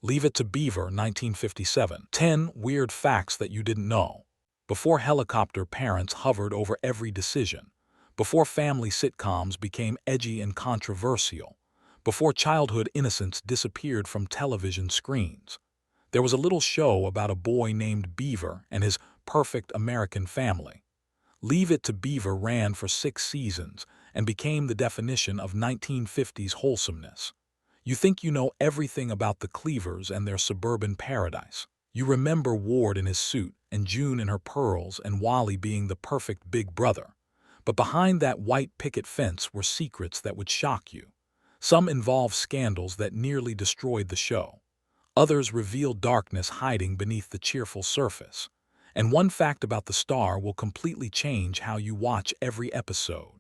Leave It to Beaver, 1957. 10 Weird Facts That You Didn't Know. Before helicopter parents hovered over every decision, before family sitcoms became edgy and controversial, before childhood innocence disappeared from television screens, there was a little show about a boy named Beaver and his perfect American family. Leave It to Beaver ran for 6 seasons and became the definition of 1950s wholesomeness. You think you know everything about the Cleavers and their suburban paradise. You remember Ward in his suit and June in her pearls and Wally being the perfect big brother. But behind that white picket fence were secrets that would shock you. Some involved scandals that nearly destroyed the show. Others revealed darkness hiding beneath the cheerful surface. And one fact about the star will completely change how you watch every episode.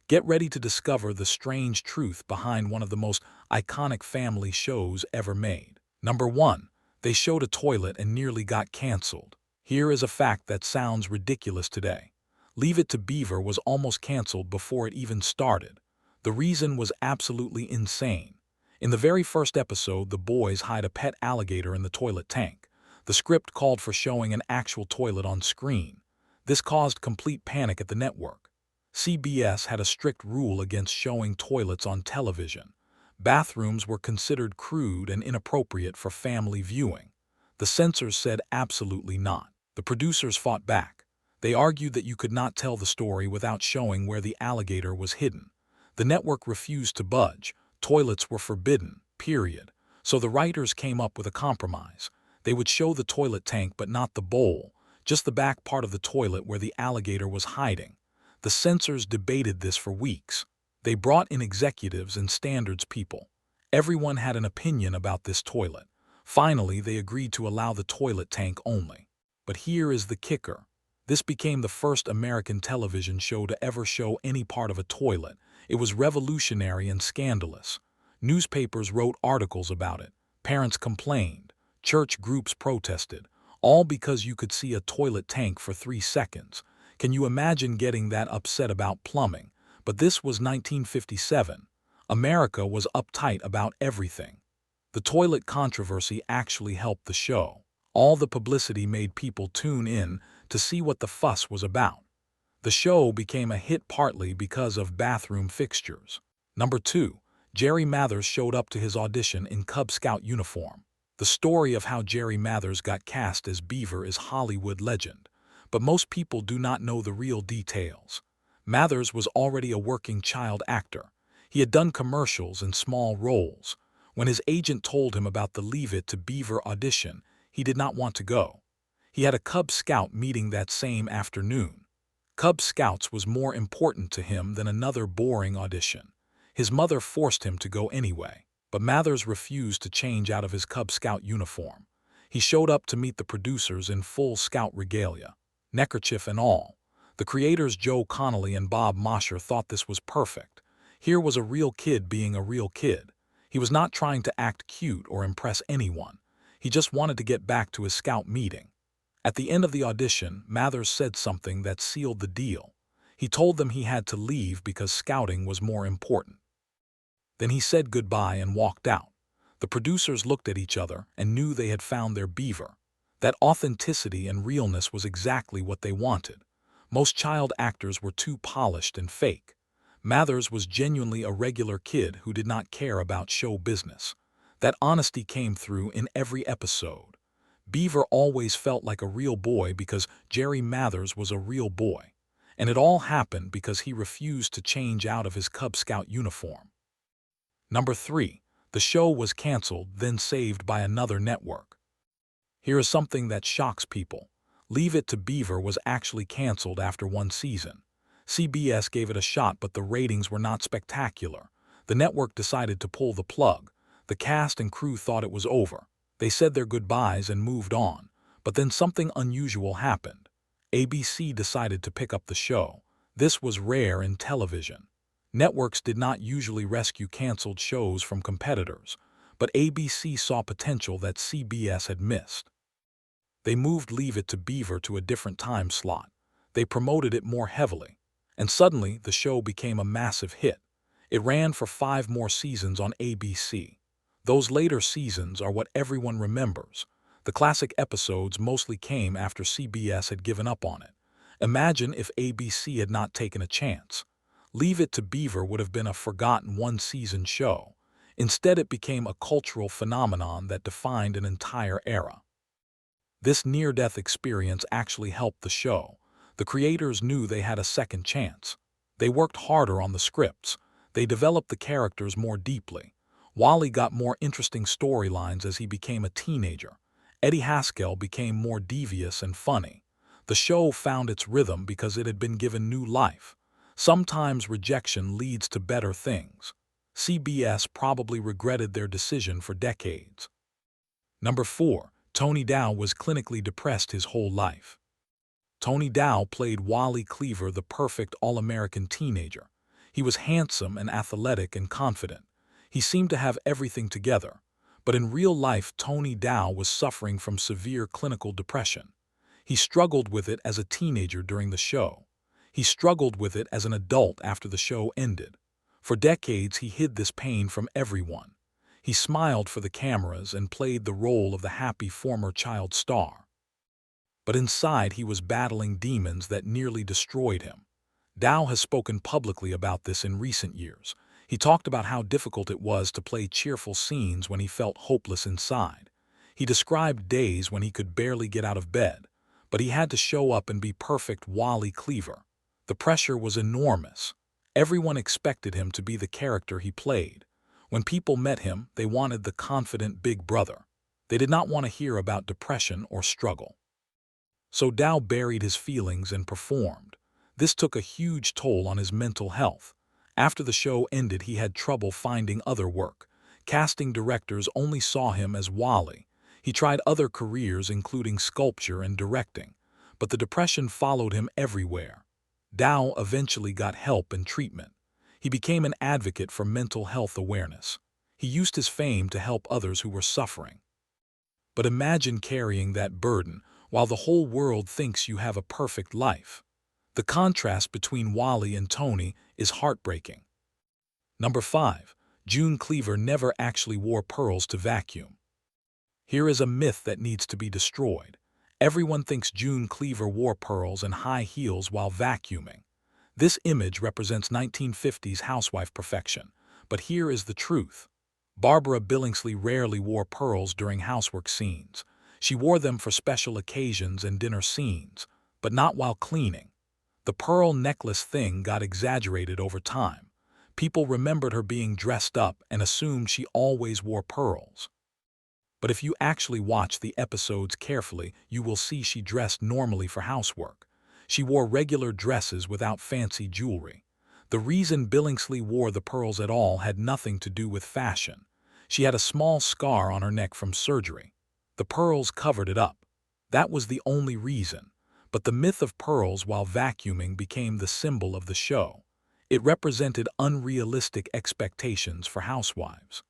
Get ready to discover the strange truth behind one of the most iconic family shows ever made. Number 1. They showed a toilet and nearly got canceled. Here is a fact that sounds ridiculous today. Leave It to Beaver was almost canceled before it even started. The reason was absolutely insane. In the very first episode, the boys hide a pet alligator in the toilet tank. The script called for showing an actual toilet on screen. This caused complete panic at the network. CBS had a strict rule against showing toilets on television. Bathrooms were considered crude and inappropriate for family viewing. The censors said absolutely not. The producers fought back. They argued that you could not tell the story without showing where the alligator was hidden. The network refused to budge. Toilets were forbidden, period. So the writers came up with a compromise. They would show the toilet tank but not the bowl, just the back part of the toilet where the alligator was hiding. The censors debated this for weeks. They brought in executives and standards people. Everyone had an opinion about this toilet. Finally, they agreed to allow the toilet tank only. But here is the kicker. This became the first American television show to ever show any part of a toilet. It was revolutionary and scandalous. Newspapers wrote articles about it. Parents complained. Church groups protested. All because you could see a toilet tank for 3 seconds. Can you imagine getting that upset about plumbing? But this was 1957. America was uptight about everything. The toilet controversy actually helped the show. All the publicity made people tune in to see what the fuss was about. The show became a hit partly because of bathroom fixtures. Number 2. Jerry Mathers showed up to his audition in Cub Scout uniform. The story of how Jerry Mathers got cast as Beaver is Hollywood legend, but most people do not know the real details. Mathers was already a working child actor. He had done commercials and small roles. When his agent told him about the Leave It to Beaver audition, he did not want to go. He had a Cub Scout meeting that same afternoon. Cub Scouts was more important to him than another boring audition. His mother forced him to go anyway, but Mathers refused to change out of his Cub Scout uniform. He showed up to meet the producers in full Scout regalia, neckerchief and all. The creators Joe Connolly and Bob Mosher thought this was perfect. Here was a real kid being a real kid. He was not trying to act cute or impress anyone. He just wanted to get back to his Scout meeting. At the end of the audition, Mathers said something that sealed the deal. He told them he had to leave because scouting was more important. Then he said goodbye and walked out. The producers looked at each other and knew they had found their Beaver. That authenticity and realness was exactly what they wanted. Most child actors were too polished and fake. Mathers was genuinely a regular kid who did not care about show business. That honesty came through in every episode. Beaver always felt like a real boy because Jerry Mathers was a real boy. And it all happened because he refused to change out of his Cub Scout uniform. Number 3. The show was canceled, then saved by another network. Here is something that shocks people. Leave It to Beaver was actually canceled after 1 season. CBS gave it a shot, but the ratings were not spectacular. The network decided to pull the plug. The cast and crew thought it was over. They said their goodbyes and moved on. But then something unusual happened. ABC decided to pick up the show. This was rare in television. Networks did not usually rescue canceled shows from competitors, but ABC saw potential that CBS had missed. They moved Leave It to Beaver to a different time slot. They promoted it more heavily. And suddenly, the show became a massive hit. It ran for 5 more seasons on ABC. Those later seasons are what everyone remembers. The classic episodes mostly came after CBS had given up on it. Imagine if ABC had not taken a chance. Leave It to Beaver would have been a forgotten one-season show. Instead, it became a cultural phenomenon that defined an entire era. This near-death experience actually helped the show. The creators knew they had a second chance. They worked harder on the scripts. They developed the characters more deeply. Wally got more interesting storylines as he became a teenager. Eddie Haskell became more devious and funny. The show found its rhythm because it had been given new life. Sometimes rejection leads to better things. CBS probably regretted their decision for decades. Number 4. Tony Dow was clinically depressed his whole life. Tony Dow played Wally Cleaver, the perfect all-American teenager. He was handsome and athletic and confident. He seemed to have everything together. But in real life, Tony Dow was suffering from severe clinical depression. He struggled with it as a teenager during the show. He struggled with it as an adult after the show ended. For decades, he hid this pain from everyone. He smiled for the cameras and played the role of the happy former child star. But inside, he was battling demons that nearly destroyed him. Dow has spoken publicly about this in recent years. He talked about how difficult it was to play cheerful scenes when he felt hopeless inside. He described days when he could barely get out of bed, but he had to show up and be perfect Wally Cleaver. The pressure was enormous. Everyone expected him to be the character he played. When people met him, they wanted the confident big brother. They did not want to hear about depression or struggle. So Dow buried his feelings and performed. This took a huge toll on his mental health. After the show ended, he had trouble finding other work. Casting directors only saw him as Wally. He tried other careers, including sculpture and directing, but the depression followed him everywhere. Dow eventually got help and treatment. He became an advocate for mental health awareness. He used his fame to help others who were suffering. But imagine carrying that burden while the whole world thinks you have a perfect life. The contrast between Wally and Tony is heartbreaking. Number 5. June Cleaver never actually wore pearls to vacuum. Here is a myth that needs to be destroyed. Everyone thinks June Cleaver wore pearls and high heels while vacuuming. This image represents 1950s housewife perfection, but here is the truth. Barbara Billingsley rarely wore pearls during housework scenes. She wore them for special occasions and dinner scenes, but not while cleaning. The pearl necklace thing got exaggerated over time. People remembered her being dressed up and assumed she always wore pearls. But if you actually watch the episodes carefully, you will see she dressed normally for housework. She wore regular dresses without fancy jewelry. The reason Billingsley wore the pearls at all had nothing to do with fashion. She had a small scar on her neck from surgery. The pearls covered it up. That was the only reason. But the myth of pearls while vacuuming became the symbol of the show. It represented unrealistic expectations for housewives.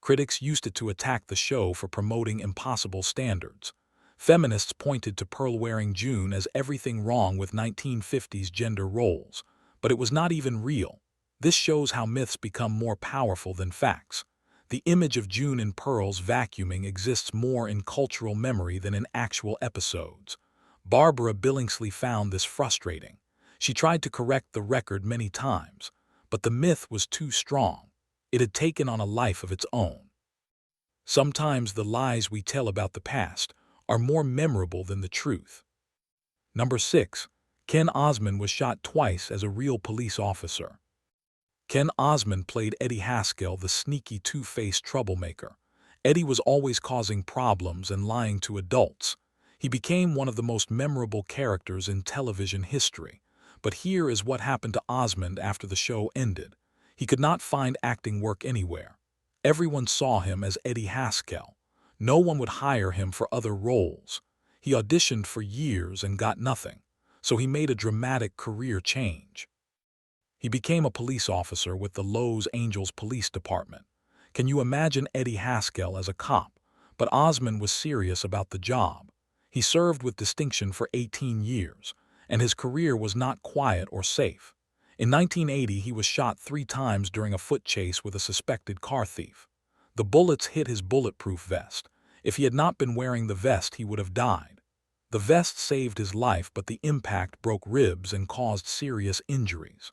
Critics used it to attack the show for promoting impossible standards. Feminists pointed to pearl-wearing June as everything wrong with 1950s gender roles, but it was not even real. This shows how myths become more powerful than facts. The image of June in pearls vacuuming exists more in cultural memory than in actual episodes. Barbara Billingsley found this frustrating. She tried to correct the record many times, but the myth was too strong. It had taken on a life of its own. Sometimes the lies we tell about the past are more memorable than the truth. Number 6. Ken Osmond was shot twice as a real police officer. Ken Osmond played Eddie Haskell, the sneaky two-faced troublemaker. Eddie was always causing problems and lying to adults. He became one of the most memorable characters in television history. But here is what happened to Osmond after the show ended. He could not find acting work anywhere. Everyone saw him as Eddie Haskell. No one would hire him for other roles. He auditioned for years and got nothing, so he made a dramatic career change. He became a police officer with the Los Angeles Police Department. Can you imagine Eddie Haskell as a cop? But Osmond was serious about the job. He served with distinction for 18 years, and his career was not quiet or safe. In 1980, he was shot 3 times during a foot chase with a suspected car thief. The The bullets hit his bulletproof vest. If he had not been wearing the vest, he would have died. The vest saved his life, but the impact broke ribs and caused serious injuries.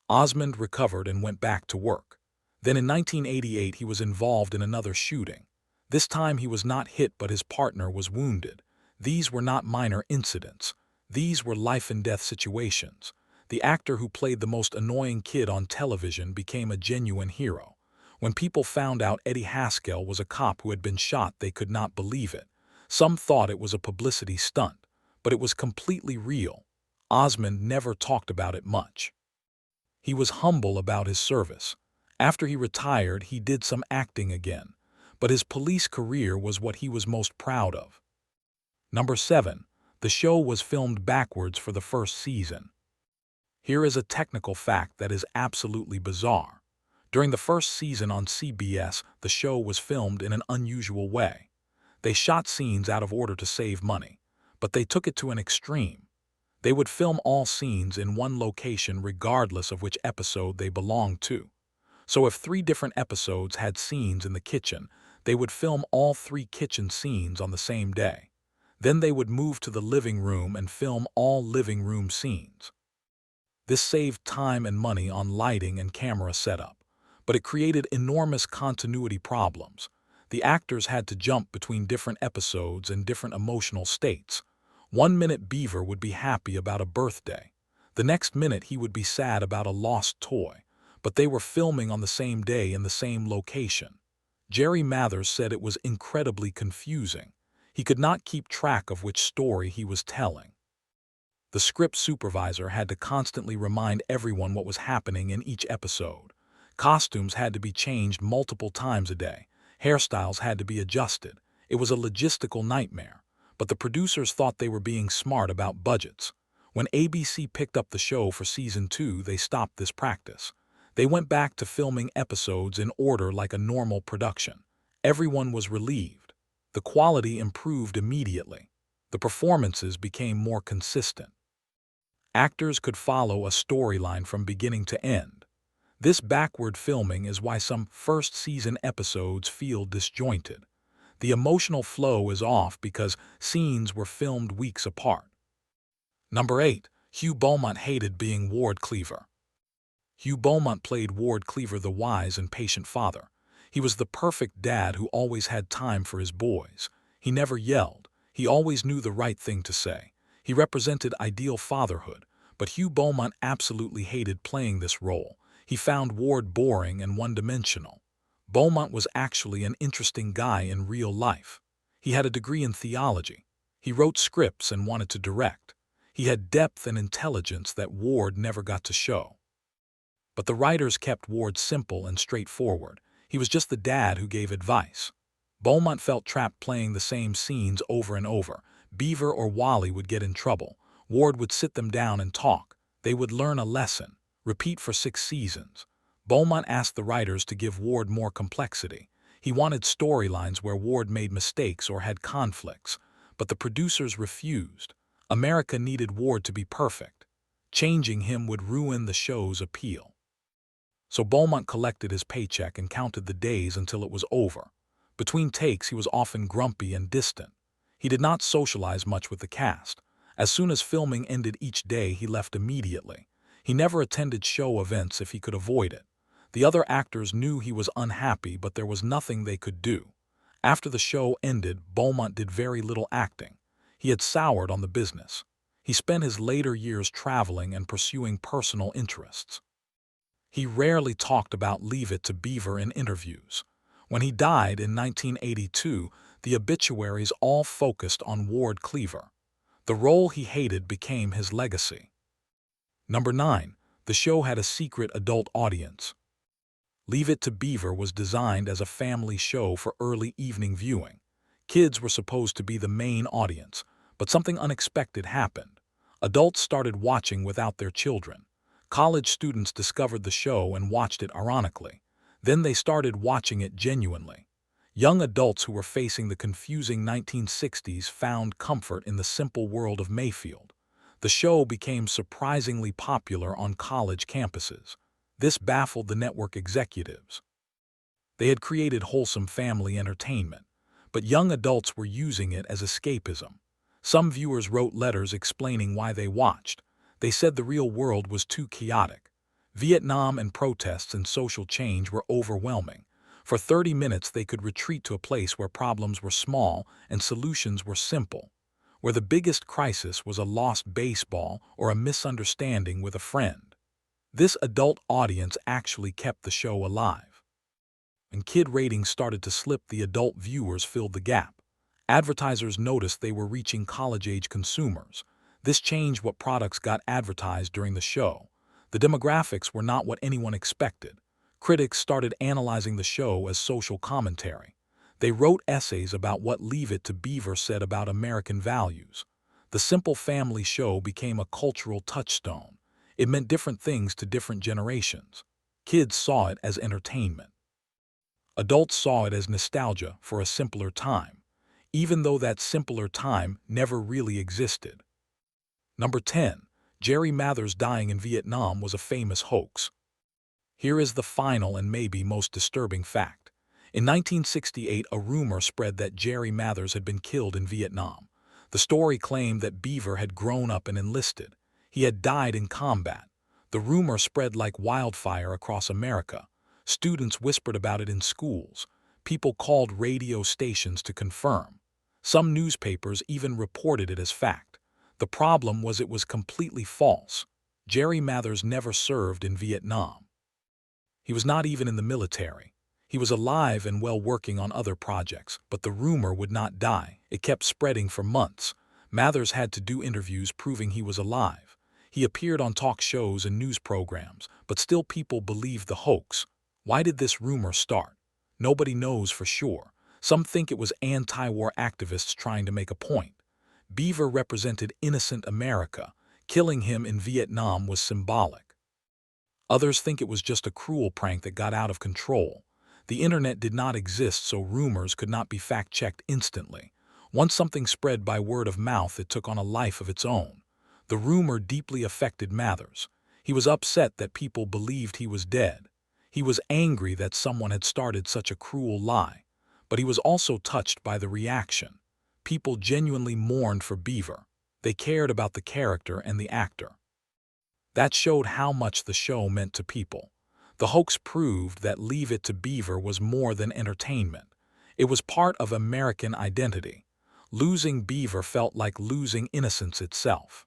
Osmond recovered and went back to work. Then in 1988 he was involved in another shooting. This time he was not hit, but his partner was wounded. These were not minor incidents. These were life-and-death situations. The actor who played the most annoying kid on television became a genuine hero. When people found out Eddie Haskell was a cop who had been shot, they could not believe it. Some thought it was a publicity stunt, but it was completely real. Osmond never talked about it much. He was humble about his service. After he retired, he did some acting again, but his police career was what he was most proud of. Number 7. The show was filmed backwards for the first season. Here is a technical fact that is absolutely bizarre. During the first season on CBS, the show was filmed in an unusual way. They shot scenes out of order to save money, but they took it to an extreme. They would film all scenes in one location regardless of which episode they belonged to. So if 3 different episodes had scenes in the kitchen, they would film all 3 kitchen scenes on the same day. Then they would move to the living room and film all living room scenes. This saved time and money on lighting and camera setup, but it created enormous continuity problems. The actors had to jump between different episodes and different emotional states. One minute Beaver would be happy about a birthday. The next minute he would be sad about a lost toy, but they were filming on the same day in the same location. Jerry Mathers said it was incredibly confusing. He could not keep track of which story he was telling. The script supervisor had to constantly remind everyone what was happening in each episode. Costumes had to be changed multiple times a day. Hairstyles had to be adjusted. It was a logistical nightmare, but the producers thought they were being smart about budgets. When ABC picked up the show for season 2, they stopped this practice. They went back to filming episodes in order like a normal production. Everyone was relieved. The quality improved immediately. The performances became more consistent. Actors could follow a storyline from beginning to end. This backward filming is why some first-season episodes feel disjointed. The emotional flow is off because scenes were filmed weeks apart. Number 8. Hugh Beaumont hated being Ward Cleaver. Hugh Beaumont played Ward Cleaver, the wise and patient father. He was the perfect dad who always had time for his boys. He never yelled. He always knew the right thing to say. He represented ideal fatherhood, but Hugh Beaumont absolutely hated playing this role. He found Ward boring and one-dimensional. Beaumont was actually an interesting guy in real life. He had a degree in theology. He wrote scripts and wanted to direct. He had depth and intelligence that Ward never got to show. But the writers kept Ward simple and straightforward. He was just the dad who gave advice. Beaumont felt trapped playing the same scenes over and over. Beaver or Wally would get in trouble. Ward would sit them down and talk. They would learn a lesson. Repeat for 6 seasons. Beaumont asked the writers to give Ward more complexity. He wanted storylines where Ward made mistakes or had conflicts, but the producers refused. America needed Ward to be perfect. Changing him would ruin the show's appeal. So Beaumont collected his paycheck and counted the days until it was over. Between takes, he was often grumpy and distant. He did not socialize much with the cast. As soon as filming ended each day, he left immediately. He never attended show events if he could avoid it. The other actors knew he was unhappy, but there was nothing they could do. After the show ended, Beaumont did very little acting. He had soured on the business. He spent his later years traveling and pursuing personal interests. He rarely talked about Leave It to Beaver in interviews. When he died in 1982, the obituaries all focused on Ward Cleaver. The role he hated became his legacy. Number 9. The show had a secret adult audience. Leave It to Beaver was designed as a family show for early evening viewing. Kids were supposed to be the main audience, but something unexpected happened. Adults started watching without their children. College students discovered the show and watched it ironically. Then they started watching it genuinely. Young adults who were facing the confusing 1960s found comfort in the simple world of Mayfield. The show became surprisingly popular on college campuses. This baffled the network executives. They had created wholesome family entertainment, but young adults were using it as escapism. Some viewers wrote letters explaining why they watched. They said the real world was too chaotic. Vietnam and protests and social change were overwhelming. For 30 minutes they could retreat to a place where problems were small and solutions were simple, where the biggest crisis was a lost baseball or a misunderstanding with a friend. This adult audience actually kept the show alive. When kid ratings started to slip, the adult viewers filled the gap. Advertisers noticed they were reaching college-age consumers. This changed what products got advertised during the show. The demographics were not what anyone expected. Critics started analyzing the show as social commentary. They wrote essays about what Leave It to Beaver said about American values. The simple family show became a cultural touchstone. It meant different things to different generations. Kids saw it as entertainment. Adults saw it as nostalgia for a simpler time, even though that simpler time never really existed. Number 10. Jerry Mathers dying in Vietnam was a famous hoax. Here is the final and maybe most disturbing fact. In 1968, a rumor spread that Jerry Mathers had been killed in Vietnam. The story claimed that Beaver had grown up and enlisted. He had died in combat. The rumor spread like wildfire across America. Students whispered about it in schools. People called radio stations to confirm. Some newspapers even reported it as fact. The problem was it was completely false. Jerry Mathers never served in Vietnam. He was not even in the military. He was alive and well working on other projects, but the rumor would not die. It kept spreading for months. Mathers had to do interviews proving he was alive. He appeared on talk shows and news programs, but still people believed the hoax. Why did this rumor start? Nobody knows for sure. Some think it was anti-war activists trying to make a point. Beaver represented innocent America. Killing him in Vietnam was symbolic. Others think it was just a cruel prank that got out of control. The internet did not exist, so rumors could not be fact-checked instantly. Once something spread by word of mouth, it took on a life of its own. The rumor deeply affected Mathers. He was upset that people believed he was dead. He was angry that someone had started such a cruel lie. But he was also touched by the reaction. People genuinely mourned for Beaver. They cared about the character and the actor. That showed how much the show meant to people. The hoax proved that Leave It to Beaver was more than entertainment. It was part of American identity. Losing Beaver felt like losing innocence itself.